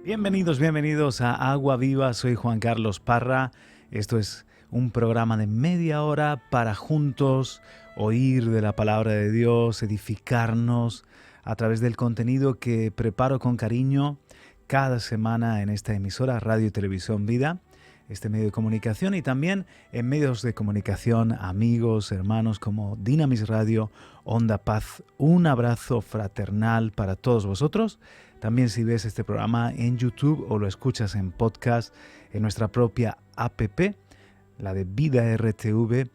Bienvenidos a Agua Viva, soy Juan Carlos Parra. Esto es un programa de media hora para juntos oír de la palabra de Dios, edificarnos a través del contenido que preparo con cariño cada semana en esta emisora Radio y Televisión Vida, este medio de comunicación, y también en medios de comunicación, amigos, hermanos como Dynamis Radio, Onda Paz. Un abrazo fraternal para todos vosotros. También si ves este programa en YouTube o lo escuchas en podcast, en nuestra propia app, la de Vida RTV,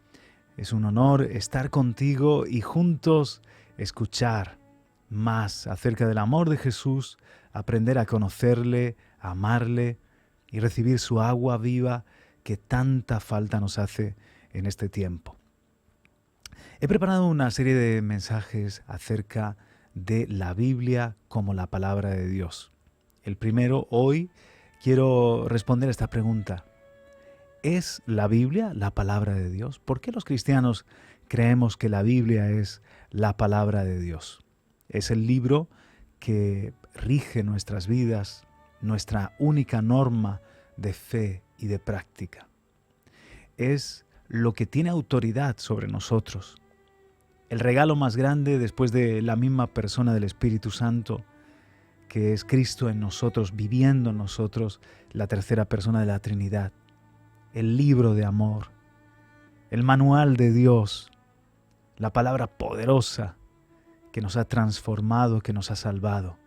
es un honor estar contigo y juntos escuchar más acerca del amor de Jesús, aprender a conocerle, a amarle y recibir su agua viva que tanta falta nos hace en este tiempo. He preparado una serie de mensajes acerca de la Biblia como la palabra de Dios. El primero, hoy quiero responder esta pregunta. ¿Es la Biblia la palabra de Dios? ¿Por qué los cristianos creemos que la Biblia es la palabra de Dios? Es el libro que rige nuestras vidas, nuestra única norma de fe y de práctica. Es lo que tiene autoridad sobre nosotros. El regalo más grande después de la misma persona del Espíritu Santo, que es Cristo en nosotros, viviendo en nosotros, la tercera persona de la Trinidad. El libro de amor, el manual de Dios, la palabra poderosa que nos ha transformado, que nos ha salvado.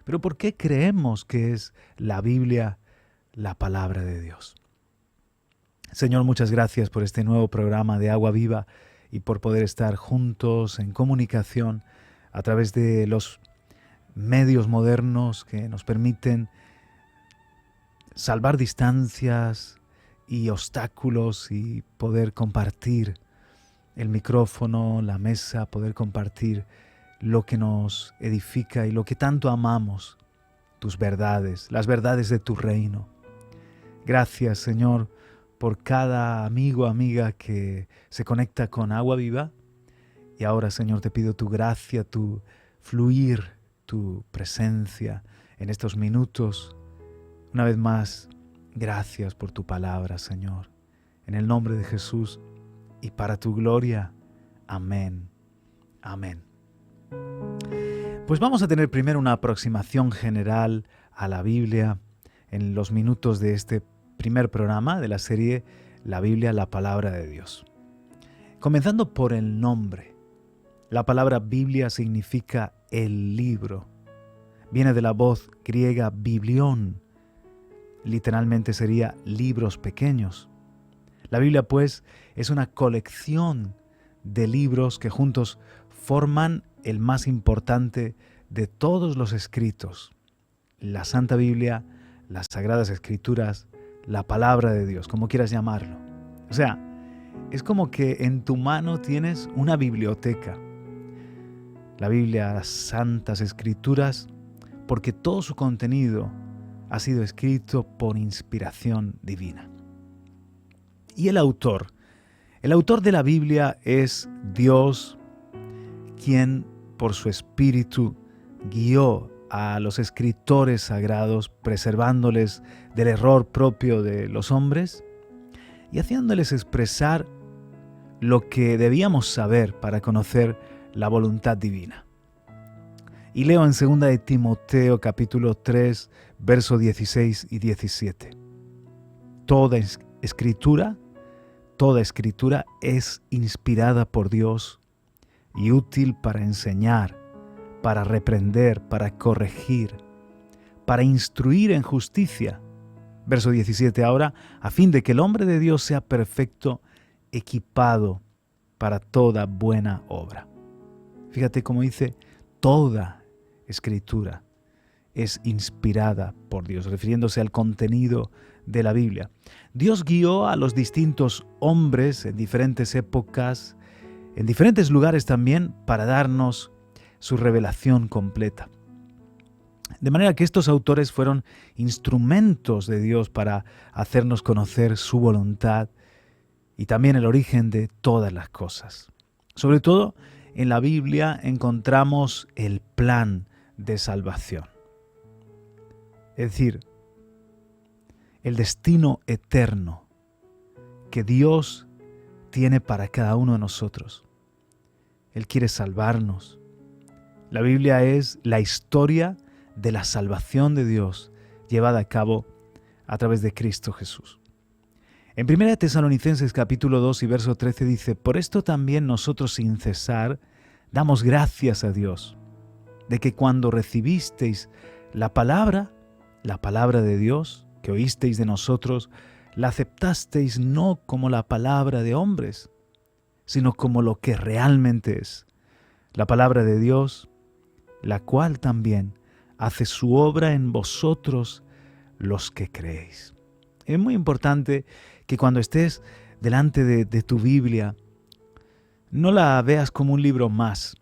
Pero ¿por qué creemos que es la Biblia la palabra de Dios? Señor, muchas gracias por este nuevo programa de Agua Viva y por poder estar juntos en comunicación a través de los medios modernos que nos permiten salvar distancias y obstáculos y poder compartir el micrófono, la mesa, poder compartir lo que nos edifica y lo que tanto amamos, tus verdades, las verdades de tu reino. Gracias, Señor, por cada amigo o amiga que se conecta con Agua Viva. Y ahora, Señor, te pido tu gracia, tu fluir, tu presencia en estos minutos. Una vez más, gracias por tu palabra, Señor. En el nombre de Jesús y para tu gloria. Amén. Amén. Pues vamos a tener primero una aproximación general a la Biblia en los minutos de este primer programa de la serie La Biblia, la palabra de Dios. Comenzando por el nombre. La palabra Biblia significa el libro. Viene de la voz griega biblión. Literalmente sería libros pequeños. La Biblia, pues, es una colección de libros que juntos forman el más importante de todos los escritos. La Santa Biblia, las Sagradas Escrituras, la palabra de Dios, como quieras llamarlo. O sea, es como que en tu mano tienes una biblioteca. La Biblia, las Santas Escrituras, porque todo su contenido ha sido escrito por inspiración divina. Y el autor de la Biblia es Dios, quien por su Espíritu guió a los escritores sagrados, preservándoles del error propio de los hombres y haciéndoles expresar lo que debíamos saber para conocer la voluntad divina. Y leo en 2 de Timoteo capítulo 3, versos 16 y 17. Toda escritura es inspirada por Dios y útil para enseñar, para reprender, para corregir, para instruir en justicia. Verso 17 ahora, a fin de que el hombre de Dios sea perfecto, equipado para toda buena obra. Fíjate cómo dice, toda escritura es inspirada por Dios, refiriéndose al contenido de la Biblia. Dios guió a los distintos hombres en diferentes épocas, en diferentes lugares también, para darnos su revelación completa. De manera que estos autores fueron instrumentos de Dios para hacernos conocer su voluntad y también el origen de todas las cosas. Sobre todo, en la Biblia encontramos el plan de salvación. Es decir, el destino eterno que Dios tiene para cada uno de nosotros. Él quiere salvarnos. La Biblia es la historia de la salvación de Dios llevada a cabo a través de Cristo Jesús. En 1 Tesalonicenses capítulo 2 y verso 13 dice: por esto también nosotros sin cesar damos gracias a Dios, de que cuando recibisteis la palabra de Dios, que oísteis de nosotros, la aceptasteis no como la palabra de hombres, sino como lo que realmente es, la palabra de Dios, la cual también hace su obra en vosotros los que creéis. Es muy importante que cuando estés delante de tu Biblia, no la veas como un libro más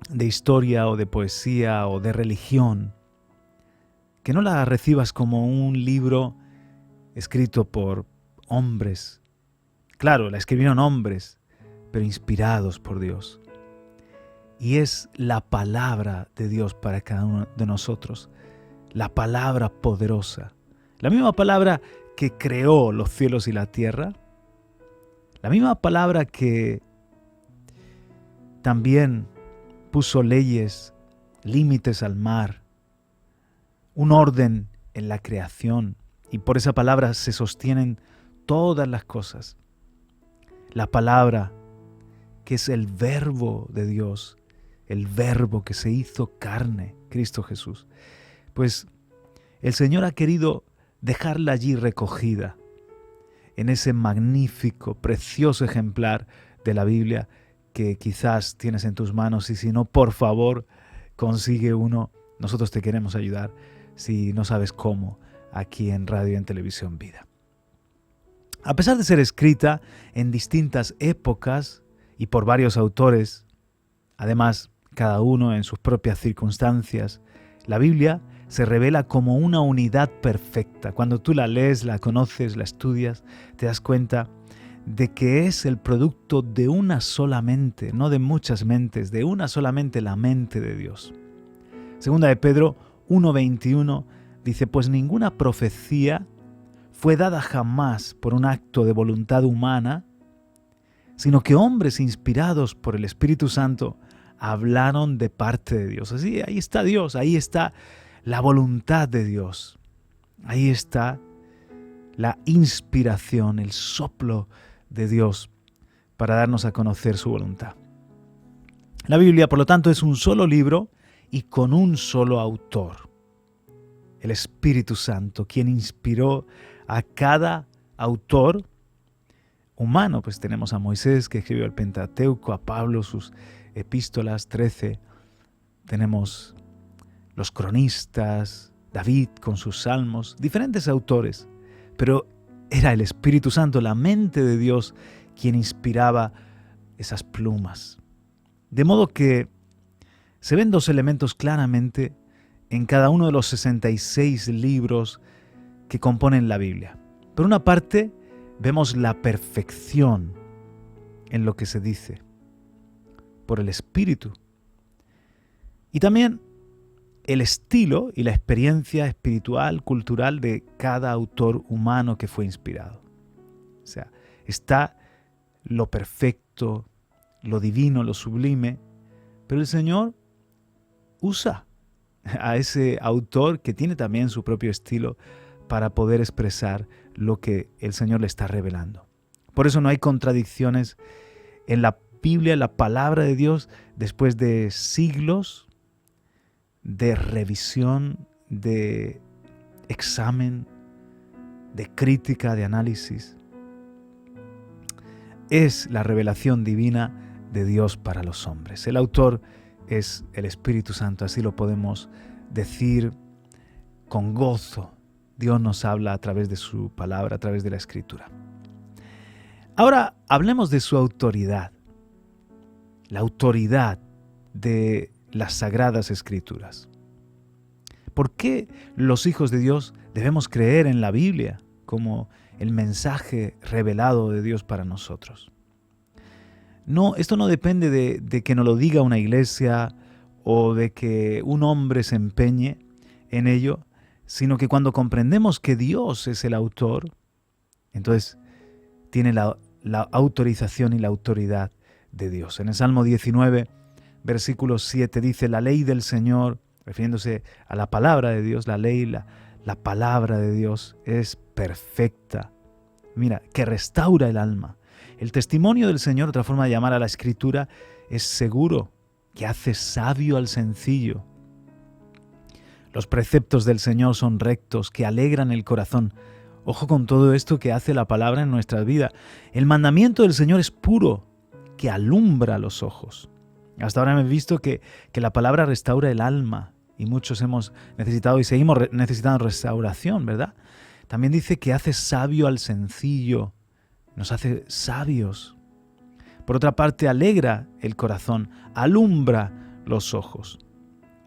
de historia o de poesía o de religión, que no la recibas como un libro escrito por hombres. Claro, la escribieron hombres, pero inspirados por Dios. Y es la palabra de Dios para cada uno de nosotros, la palabra poderosa, la misma palabra que creó los cielos y la tierra, la misma palabra que también puso leyes, límites al mar, un orden en la creación, y por esa palabra se sostienen todas las cosas. La palabra que es el verbo de Dios, el verbo que se hizo carne, Cristo Jesús. Pues el Señor ha querido dejarla allí recogida, en ese magnífico, precioso ejemplar de la Biblia que quizás tienes en tus manos, y si no, por favor, consigue uno. Nosotros te queremos ayudar, si no sabes cómo, aquí en Radio y en Televisión Vida. A pesar de ser escrita en distintas épocas y por varios autores, además cada uno en sus propias circunstancias, la Biblia se revela como una unidad perfecta. Cuando tú la lees, la conoces, la estudias, te das cuenta de que es el producto de una sola mente, no de muchas mentes, de una sola mente, la mente de Dios. Segunda de Pedro 1:21 dice: pues ninguna profecía fue dada jamás por un acto de voluntad humana, sino que hombres inspirados por el Espíritu Santo hablaron de parte de Dios. Así, ahí está Dios, ahí está la voluntad de Dios. Ahí está la inspiración, el soplo de Dios para darnos a conocer su voluntad. La Biblia, por lo tanto, es un solo libro y con un solo autor, el Espíritu Santo, quien inspiró a cada autor humano. Pues tenemos a Moisés, que escribió el Pentateuco, a Pablo, sus epístolas 13, tenemos los cronistas, David con sus salmos, diferentes autores, pero era el Espíritu Santo, la mente de Dios, quien inspiraba esas plumas. De modo que se ven dos elementos claramente en cada uno de los 66 libros que componen la Biblia. Por una parte, vemos la perfección en lo que se dice por el Espíritu, y también el estilo y la experiencia espiritual, cultural de cada autor humano que fue inspirado. O sea, está lo perfecto, lo divino, lo sublime, pero el Señor usa a ese autor que tiene también su propio estilo para poder expresar lo que el Señor le está revelando. Por eso no hay contradicciones en la Biblia, la palabra de Dios, después de siglos de revisión, de examen, de crítica, de análisis. Es la revelación divina de Dios para los hombres. El autor es el Espíritu Santo, así lo podemos decir con gozo. Dios nos habla a través de su palabra, a través de la Escritura. Ahora hablemos de su autoridad, la autoridad de las Sagradas Escrituras. ¿Por qué los hijos de Dios debemos creer en la Biblia como el mensaje revelado de Dios para nosotros? No, esto no depende de que nos lo diga una iglesia o de que un hombre se empeñe en ello, sino que cuando comprendemos que Dios es el autor, entonces tiene la autorización y la autoridad de Dios. En el Salmo 19, versículo 7 dice: la ley del Señor, refiriéndose a la palabra de Dios, la ley, la palabra de Dios es perfecta. Mira, que restaura el alma. El testimonio del Señor, otra forma de llamar a la Escritura, es seguro, que hace sabio al sencillo. Los preceptos del Señor son rectos, que alegran el corazón. Ojo con todo esto que hace la palabra en nuestra vida. El mandamiento del Señor es puro, que alumbra los ojos. Hasta ahora hemos visto que la palabra restaura el alma y muchos hemos necesitado y seguimos necesitando restauración, ¿verdad? También dice que hace sabio al sencillo, nos hace sabios. Por otra parte, alegra el corazón, alumbra los ojos.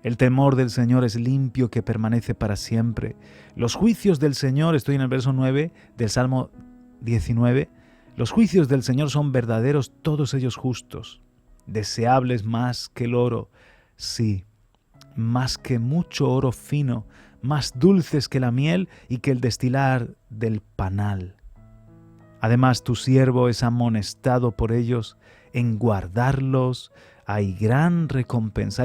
El temor del Señor es limpio, que permanece para siempre. Los juicios del Señor, estoy en el verso 9 del Salmo 19, los juicios del Señor son verdaderos, todos ellos justos, deseables más que el oro, sí, más que mucho oro fino, más dulces que la miel y que el destilar del panal. Además, tu siervo es amonestado por ellos en guardarlos. Hay gran recompensa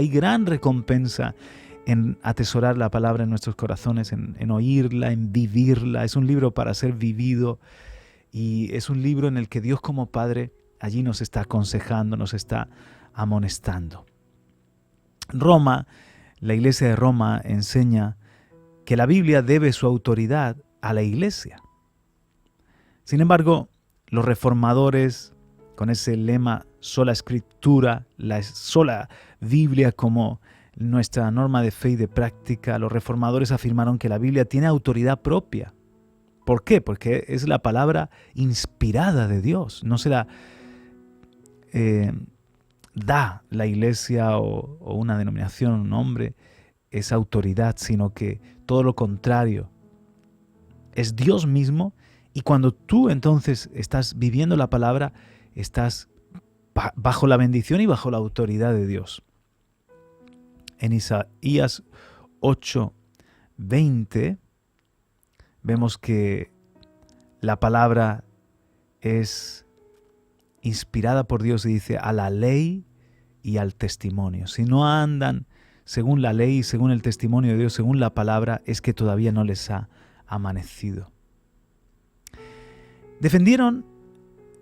en atesorar la palabra en nuestros corazones, en oírla, en vivirla. Es un libro para ser vivido y es un libro en el que Dios como Padre allí nos está aconsejando, nos está amonestando. Roma, la Iglesia de Roma enseña que la Biblia debe su autoridad a la Iglesia. Sin embargo, los reformadores, con ese lema sola escritura, la sola Biblia como nuestra norma de fe y de práctica, los reformadores afirmaron que la Biblia tiene autoridad propia. ¿Por qué? Porque es la palabra inspirada de Dios. No se la da la Iglesia o una denominación, un nombre, esa autoridad, sino que todo lo contrario. Es Dios mismo. Y cuando tú entonces estás viviendo la palabra, estás bajo la bendición y bajo la autoridad de Dios. En Isaías 8:20 vemos que la palabra es inspirada por Dios y dice: a la ley y al testimonio. Si no andan según la ley, según el testimonio de Dios, según la palabra, es que todavía no les ha amanecido. Defendieron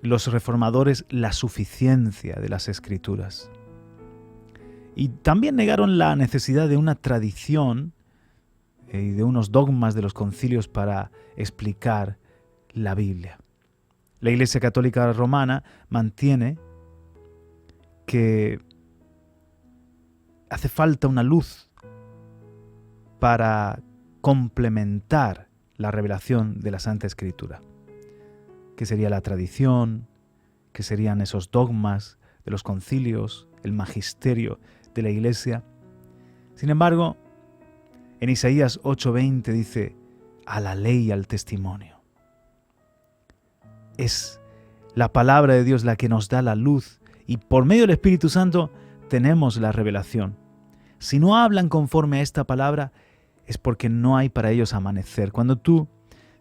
los reformadores la suficiencia de las Escrituras y también negaron la necesidad de una tradición y de unos dogmas de los concilios para explicar la Biblia. La Iglesia Católica Romana mantiene que hace falta una luz para complementar la revelación de la Santa Escritura, que sería la tradición, que serían esos dogmas de los concilios, el magisterio de la Iglesia. Sin embargo, en Isaías 8:20 dice: a la ley y al testimonio. Es la palabra de Dios la que nos da la luz y por medio del Espíritu Santo tenemos la revelación. Si no hablan conforme a esta palabra, es porque no hay para ellos amanecer. Cuando tú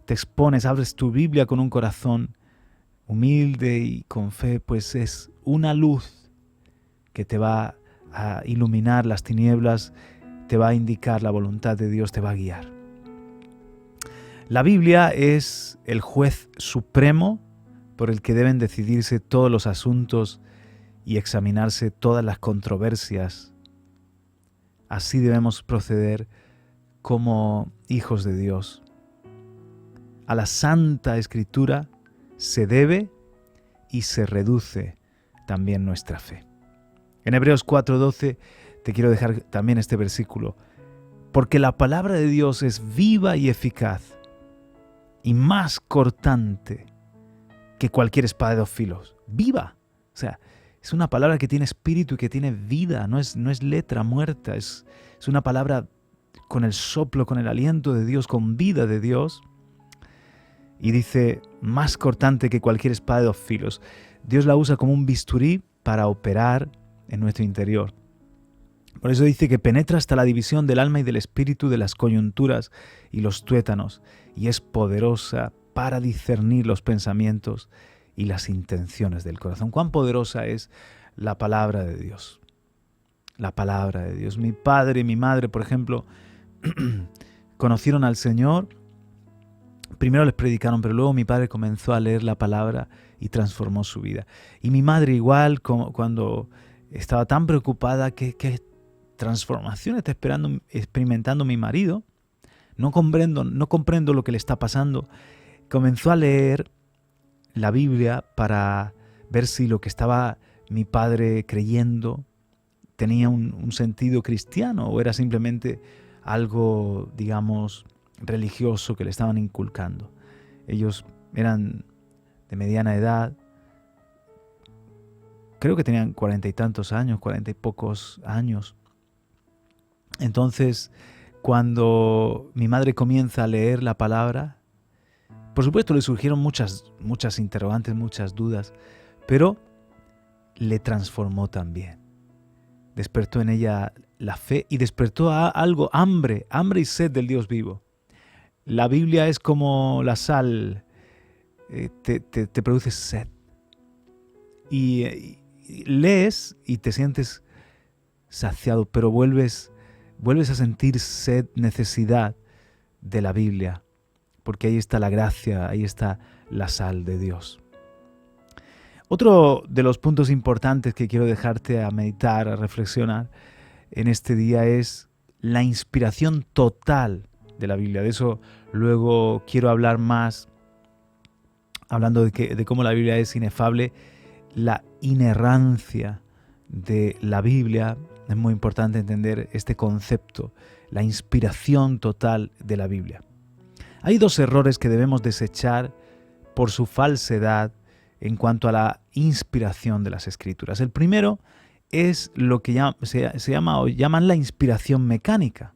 te expones, abres tu Biblia con un corazón humilde y con fe, pues es una luz que te va a iluminar las tinieblas, te va a indicar la voluntad de Dios, te va a guiar. La Biblia es el juez supremo por el que deben decidirse todos los asuntos y examinarse todas las controversias. Así debemos proceder como hijos de Dios. A la Santa Escritura se debe y se reduce también nuestra fe. En Hebreos 4:12 te quiero dejar también este versículo. Porque la palabra de Dios es viva y eficaz y más cortante que cualquier espada de dos filos. Viva. O sea, es una palabra que tiene espíritu y que tiene vida. No es letra muerta. Es una palabra con el soplo, con el aliento de Dios, con vida de Dios. Y dice, más cortante que cualquier espada de dos filos. Dios la usa como un bisturí para operar en nuestro interior. Por eso dice que penetra hasta la división del alma y del espíritu, de las coyunturas y los tuétanos, y es poderosa para discernir los pensamientos y las intenciones del corazón. Cuán poderosa es la palabra de Dios. La palabra de Dios. Mi padre y mi madre, por ejemplo, conocieron al Señor. Primero les predicaron, pero luego mi padre comenzó a leer la palabra y transformó su vida. Y mi madre igual, cuando estaba tan preocupada, ¿qué transformación está experimentando mi marido? No comprendo lo que le está pasando. Comenzó a leer la Biblia para ver si lo que estaba mi padre creyendo tenía un sentido cristiano o era simplemente algo, digamos, religioso que le estaban inculcando. Ellos eran de mediana edad, creo que tenían 40 y tantos años, 40 y pocos años. Entonces, cuando mi madre comienza a leer la palabra, por supuesto le surgieron muchas interrogantes, muchas dudas, pero le transformó también. Despertó en ella la fe y despertó a algo, hambre y sed del Dios vivo. La Biblia es como la sal, te produce sed. Y lees y te sientes saciado, pero vuelves a sentir sed, necesidad de la Biblia, porque ahí está la gracia, ahí está la sal de Dios. Otro de los puntos importantes que quiero dejarte a meditar, a reflexionar en este día es la inspiración total de la Biblia. De eso luego quiero hablar más, hablando de cómo la Biblia es inefable. La inerrancia de la Biblia, es muy importante entender este concepto, la inspiración total de la Biblia. Hay dos errores que debemos desechar por su falsedad en cuanto a la inspiración de las Escrituras. El primero es lo que se llama o llaman la inspiración mecánica.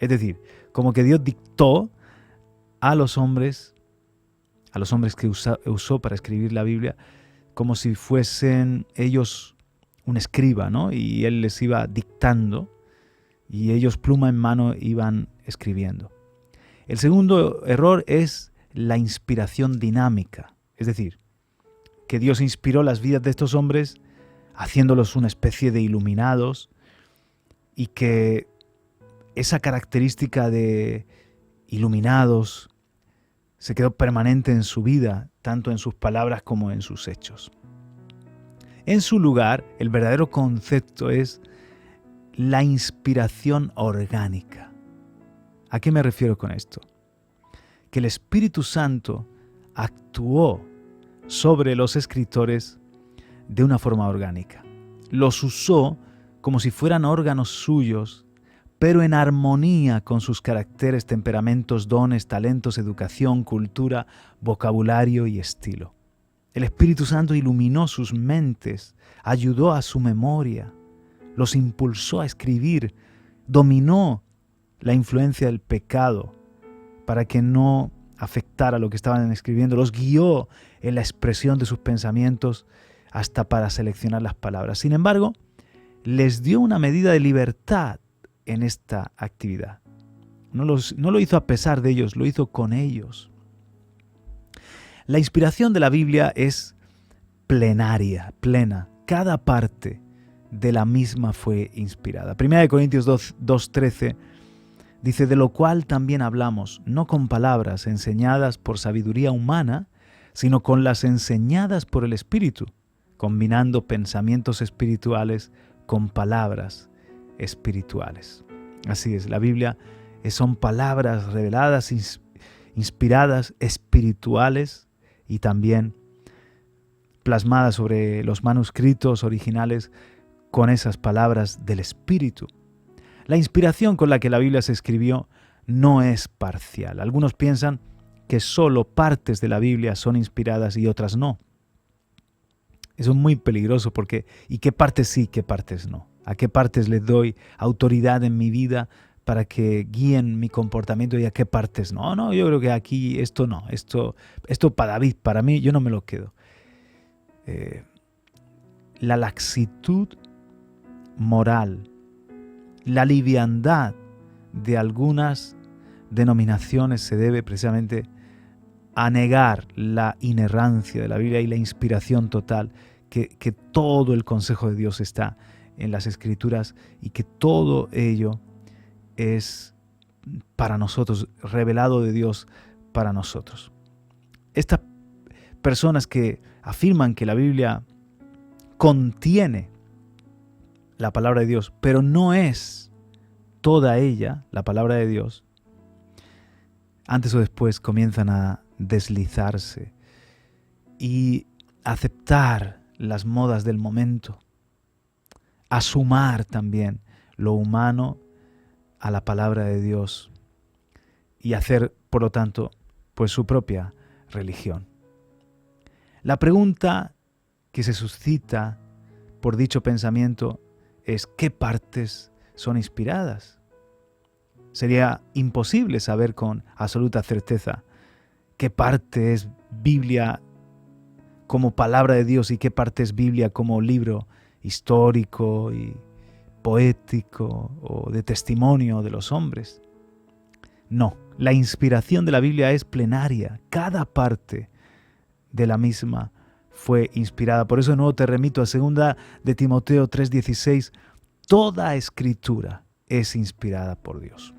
Es decir, como que Dios dictó a los hombres que usó para escribir la Biblia, como si fuesen ellos un escriba, ¿no? Y él les iba dictando y ellos pluma en mano iban escribiendo. El segundo error es la inspiración dinámica, es decir, que Dios inspiró las vidas de estos hombres haciéndolos una especie de iluminados y que esa característica de iluminados se quedó permanente en su vida, tanto en sus palabras como en sus hechos. En su lugar, el verdadero concepto es la inspiración orgánica. ¿A qué me refiero con esto? Que el Espíritu Santo actuó sobre los escritores de una forma orgánica. Los usó como si fueran órganos suyos, pero en armonía con sus caracteres, temperamentos, dones, talentos, educación, cultura, vocabulario y estilo. El Espíritu Santo iluminó sus mentes, ayudó a su memoria, los impulsó a escribir, dominó la influencia del pecado para que no afectara lo que estaban escribiendo, los guió en la expresión de sus pensamientos hasta para seleccionar las palabras. Sin embargo, les dio una medida de libertad en esta actividad. No lo hizo a pesar de ellos, lo hizo con ellos. La inspiración de la Biblia es plenaria, plena. Cada parte de la misma fue inspirada. 1 Corintios 2:13 dice, de lo cual también hablamos, no con palabras enseñadas por sabiduría humana, sino con las enseñadas por el Espíritu, combinando pensamientos espirituales con palabras espirituales. Así es, la Biblia son palabras reveladas, inspiradas, espirituales y también plasmadas sobre los manuscritos originales con esas palabras del Espíritu. La inspiración con la que la Biblia se escribió no es parcial. Algunos piensan que solo partes de la Biblia son inspiradas y otras no. Eso es muy peligroso porque ¿y qué partes sí, qué partes no? ¿A qué partes les doy autoridad en mi vida para que guíen mi comportamiento y a qué partes no? No, yo creo que aquí esto no, esto para David, para mí, yo no me lo quedo. La laxitud moral La liviandad de algunas denominaciones se debe precisamente a negar la inerrancia de la Biblia y la inspiración total, que todo el consejo de Dios está en las Escrituras y que todo ello es para nosotros, revelado de Dios para nosotros. Estas personas que afirman que la Biblia contiene la palabra de Dios, pero no es toda ella la palabra de Dios, antes o después comienzan a deslizarse y aceptar las modas del momento, a sumar también lo humano a la palabra de Dios y hacer, por lo tanto, pues su propia religión. La pregunta que se suscita por dicho pensamiento es: ¿qué partes son inspiradas? Sería imposible saber con absoluta certeza qué parte es Biblia como palabra de Dios y qué parte es Biblia como libro histórico y poético o de testimonio de los hombres. No, la inspiración de la Biblia es plenaria. Cada parte de la misma fue inspirada. Por eso de nuevo te remito a 2 de Timoteo 3:16. Toda escritura es inspirada por Dios.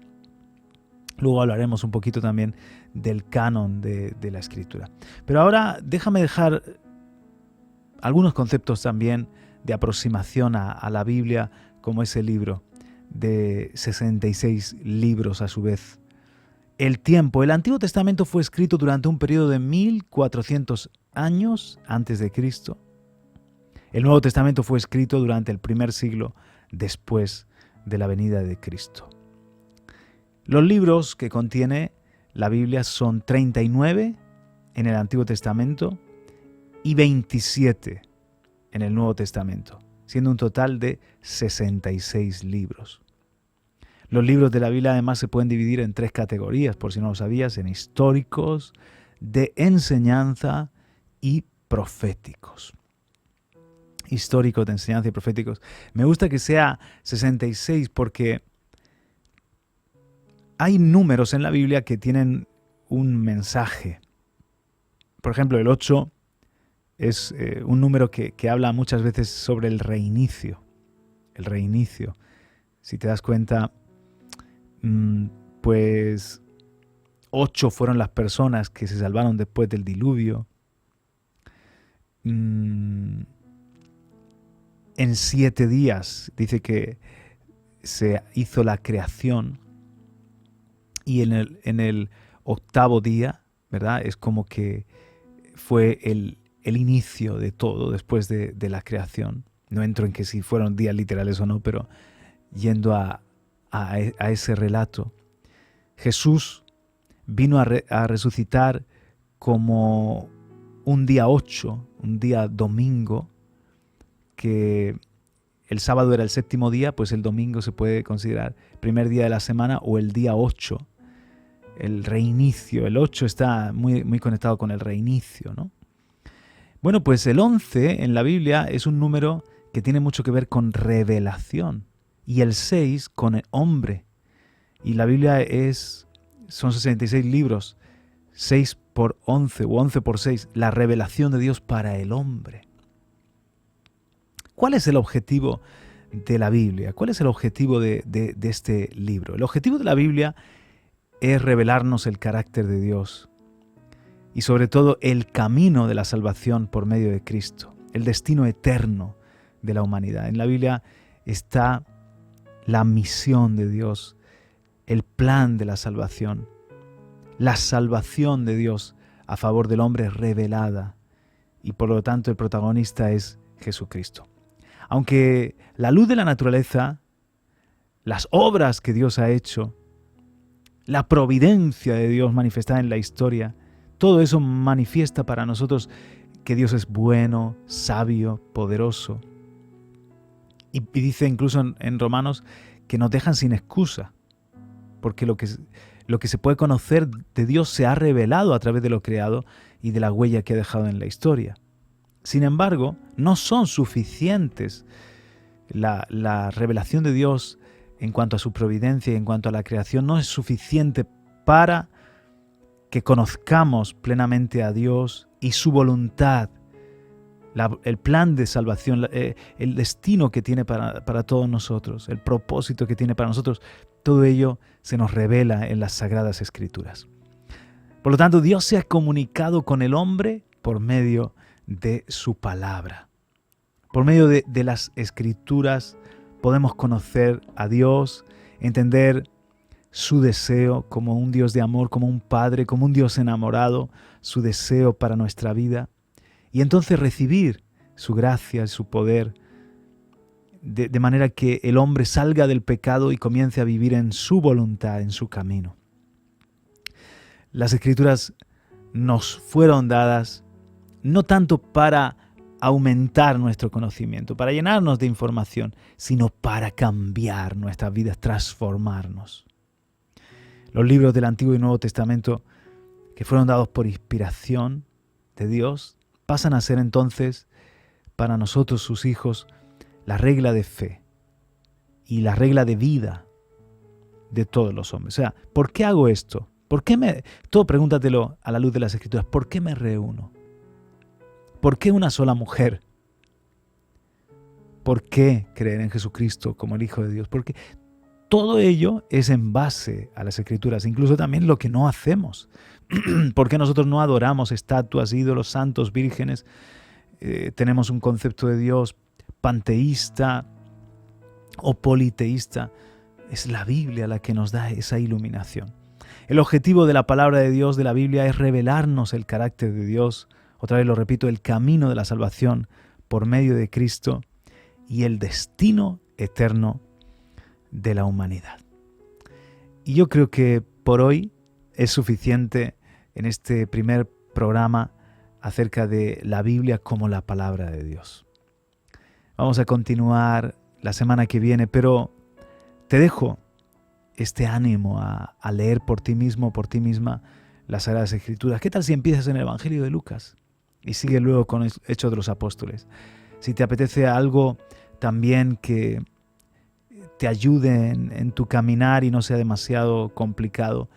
Luego hablaremos un poquito también del canon de la escritura. Pero ahora déjame dejar algunos conceptos también de aproximación a la Biblia, como ese libro de 66 libros a su vez. El tiempo. El Antiguo Testamento fue escrito durante un periodo de 1400 años antes de Cristo. El Nuevo Testamento fue escrito durante el primer siglo después de la venida de Cristo. Los libros que contiene la Biblia son 39 en el Antiguo Testamento y 27 en el Nuevo Testamento, siendo un total de 66 libros. Los libros de la Biblia además se pueden dividir en 3 categorías, por si no lo sabías: en históricos, de enseñanza y proféticos. Históricos, de enseñanza y proféticos. Me gusta que sea 66 porque hay números en la Biblia que tienen un mensaje. Por ejemplo, el 8 es un número que habla muchas veces sobre el reinicio. El reinicio. Si te das cuenta, pues 8 fueron las personas que se salvaron después del diluvio. En 7 días dice que se hizo la creación. Y en el 8º día, ¿verdad? Es como que fue el inicio de todo después de la creación. No entro en que si fueron días literales o no, pero yendo a ese relato, Jesús vino a resucitar como un día 8, un día domingo, que el sábado era el 7º día, pues el domingo se puede considerar el primer día de la semana o el día 8. El reinicio, el 8 está muy, muy conectado con el reinicio, ¿no? Bueno, pues el 11 en la Biblia es un número que tiene mucho que ver con revelación, y el 6 con el hombre. Y la Biblia son 66 libros, 6 por 11 o 11 por 6, la revelación de Dios para el hombre. ¿Cuál es el objetivo de la Biblia? ¿Cuál es el objetivo de este libro? El objetivo de la Biblia es revelarnos el carácter de Dios y sobre todo el camino de la salvación por medio de Cristo, el destino eterno de la humanidad. En la Biblia está la misión de Dios, el plan de la salvación de Dios a favor del hombre revelada, y por lo tanto el protagonista es Jesucristo. Aunque la luz de la naturaleza, las obras que Dios ha hecho, la providencia de Dios manifestada en la historia, todo eso manifiesta para nosotros que Dios es bueno, sabio, poderoso. Y dice incluso en Romanos que nos dejan sin excusa, porque lo que se puede conocer de Dios se ha revelado a través de lo creado y de la huella que ha dejado en la historia. Sin embargo, no son suficientes la revelación de Dios en cuanto a su providencia y en cuanto a la creación no es suficiente para que conozcamos plenamente a Dios y su voluntad, el plan de salvación, el destino que tiene para todos nosotros, el propósito que tiene para nosotros. Todo ello se nos revela en las Sagradas Escrituras. Por lo tanto, Dios se ha comunicado con el hombre por medio de su palabra. Por medio de las Escrituras podemos conocer a Dios, entender su deseo como un Dios de amor, como un Padre, como un Dios enamorado, su deseo para nuestra vida. Y entonces recibir su gracia y su poder de manera que el hombre salga del pecado y comience a vivir en su voluntad, en su camino. Las Escrituras nos fueron dadas no tanto para aumentar nuestro conocimiento, para llenarnos de información, sino para cambiar nuestras vidas, transformarnos. Los libros del Antiguo y Nuevo Testamento, que fueron dados por inspiración de Dios, pasan a ser entonces, para nosotros sus hijos, la regla de fe y la regla de vida de todos los hombres. O sea, ¿por qué hago esto? Todo pregúntatelo a la luz de las Escrituras. ¿Por qué me reúno? ¿Por qué una sola mujer? ¿Por qué creer en Jesucristo como el Hijo de Dios? Porque todo ello es en base a las Escrituras, incluso también lo que no hacemos. ¿Por qué nosotros no adoramos estatuas, ídolos, santos, vírgenes? Tenemos un concepto de Dios panteísta o politeísta. Es la Biblia la que nos da esa iluminación. El objetivo de la palabra de Dios, de la Biblia, es revelarnos el carácter de Dios. Otra vez lo repito, el camino de la salvación por medio de Cristo y el destino eterno de la humanidad. Y yo creo que por hoy es suficiente en este primer programa acerca de la Biblia como la palabra de Dios. Vamos a continuar la semana que viene, pero te dejo este ánimo a leer por ti mismo, por ti misma, las Sagradas Escrituras. ¿Qué tal si empiezas en el Evangelio de Lucas y sigues luego con Hechos de los Apóstoles? Si te apetece algo también que te ayude en tu caminar y no sea demasiado complicado,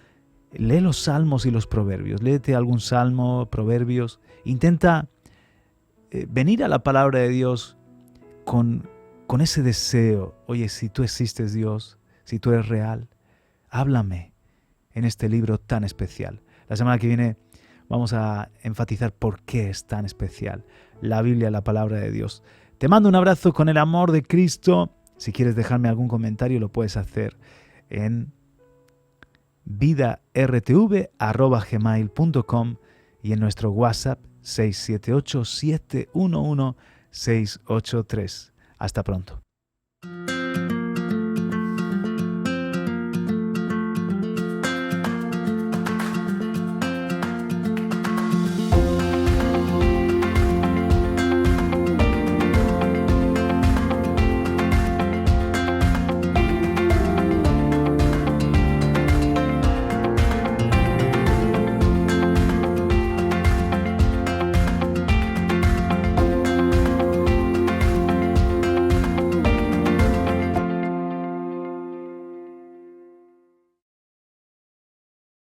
lee los Salmos y los Proverbios. Léete algún Salmo, Proverbios. Intenta venir a la palabra de Dios con ese deseo. Oye, si tú existes, Dios, si tú eres real, háblame en este libro tan especial. La semana que viene vamos a enfatizar por qué es tan especial la Biblia, la palabra de Dios. Te mando un abrazo con el amor de Cristo. Si quieres dejarme algún comentario, lo puedes hacer en vidartv@gmail.com y en nuestro WhatsApp 678-711-683. Hasta pronto.